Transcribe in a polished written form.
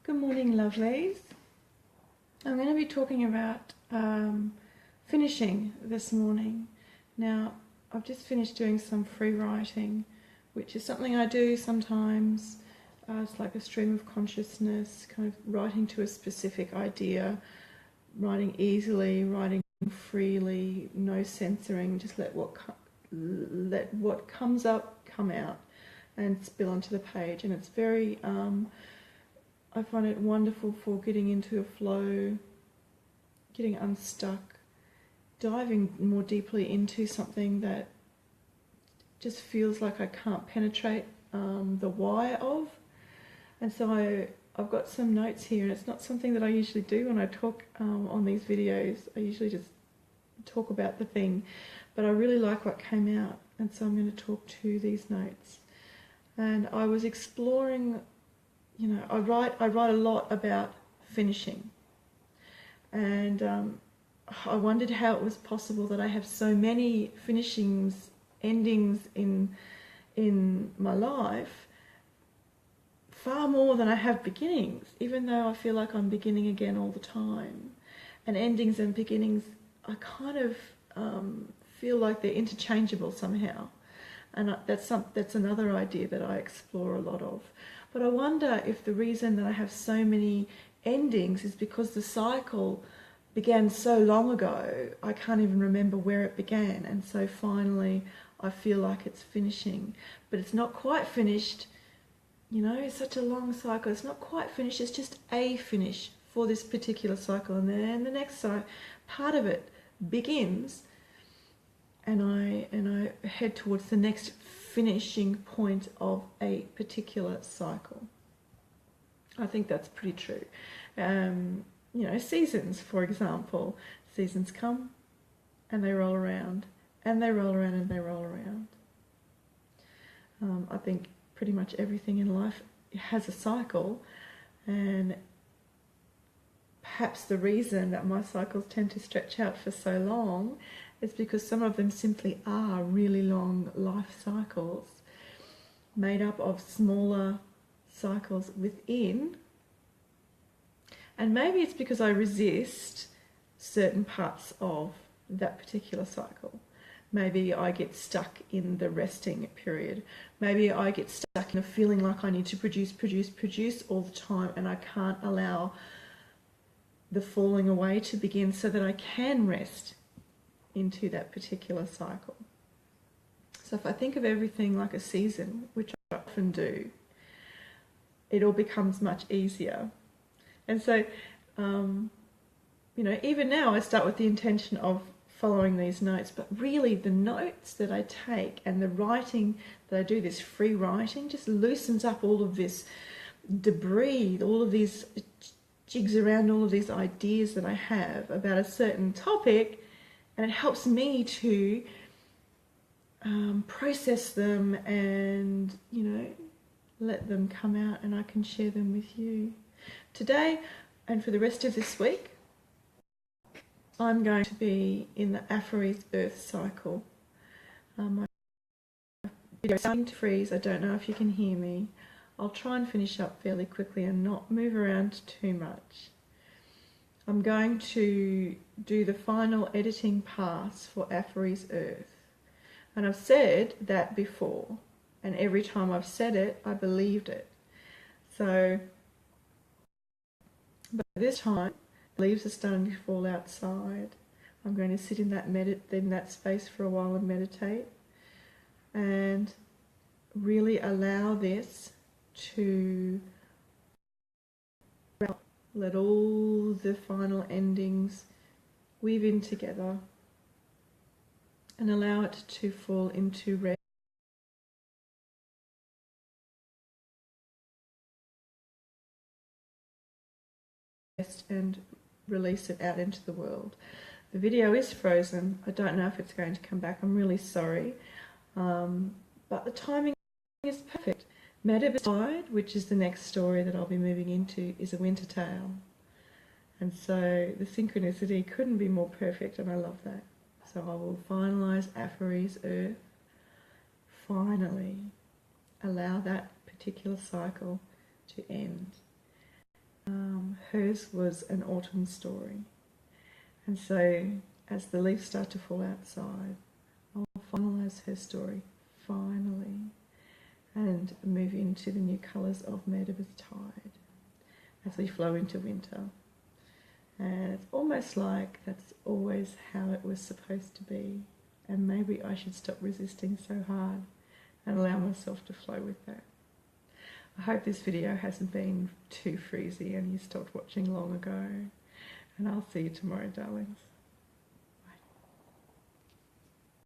Good morning, lovelies. I'm going to be talking about finishing this morning. Now, I've just finished doing some free writing, which is something I do sometimes. It's like a stream of consciousness, kind of writing to a specific idea, writing easily, writing freely, no censoring, just let what comes up come out and spill onto the page. And it's very I find it wonderful for getting into a flow, getting unstuck, diving more deeply into something that just feels like I can't penetrate the why of. And so I've got some notes here, and it's not something that I usually do when I talk on these videos. I usually just talk about the thing, but I really like what came out, and so I'm going to talk to these notes. And I was exploring, you know, I write a lot about finishing, and I wondered how it was possible that I have so many finishings, endings in my life, far more than I have beginnings, even though I feel like I'm beginning again all the time. And endings and beginnings, I kind of feel like they're interchangeable somehow. And that's another idea that I explore a lot of. But I wonder if the reason that I have so many endings is because the cycle began so long ago, I can't even remember where it began. And so finally, I feel like it's finishing. But it's not quite finished. You know, it's such a long cycle. It's not quite finished. It's just a finish for this particular cycle. And then the next part of it begins, and I head towards the next finishing point of a particular cycle. I think that's pretty true. You know, seasons, for example. Seasons come and they roll around, and they roll around and they roll around. I think pretty much everything in life has a cycle, and perhaps the reason that my cycles tend to stretch out for so long is because some of them simply are really long life cycles made up of smaller cycles within. And maybe it's because I resist certain parts of that particular cycle. Maybe I get stuck in the resting period. Maybe I get stuck in a feeling like I need to produce all the time, and I can't allow the falling away to begin so that I can rest into that particular cycle. So if I think of everything like a season, which I often do, it all becomes much easier. And so, you know, even now I start with the intention of following these notes, but really the notes that I take and the writing that I do, this free writing, just loosens up all of this debris, all of these jigs around all of these ideas that I have about a certain topic, and it helps me to process them and, you know, let them come out, and I can share them with you. Today, and for the rest of this week, I'm going to be in the Affery's Earth cycle. My video is starting to freeze. I don't know if you can hear me. I'll try and finish up fairly quickly and not move around too much. I'm going to do the final editing pass for Affery's Earth. And I've said that before, and every time I've said it, I believed it. So, but this time, leaves are starting to fall outside. I'm going to sit in that space for a while and meditate, and really allow this to let all the final endings weave in together, and allow it to fall into rest and release it out into the world. The video is frozen. I don't know if it's going to come back. I'm really sorry. But the timing is perfect. Meadowside, which is the next story that I'll be moving into, is a winter tale. And so the synchronicity couldn't be more perfect, and I love that. So I will finalise Affery's Earth. Finally allow that particular cycle to end. hers was an autumn story. And so as the leaves start to fall outside, I'll finalise her story, finally, and move into the new colours of Murder with Tide as we flow into winter. And it's almost like that's always how it was supposed to be. And maybe I should stop resisting so hard and allow myself to flow with that. I hope this video hasn't been too freezy and you stopped watching long ago. And I'll see you tomorrow, darlings.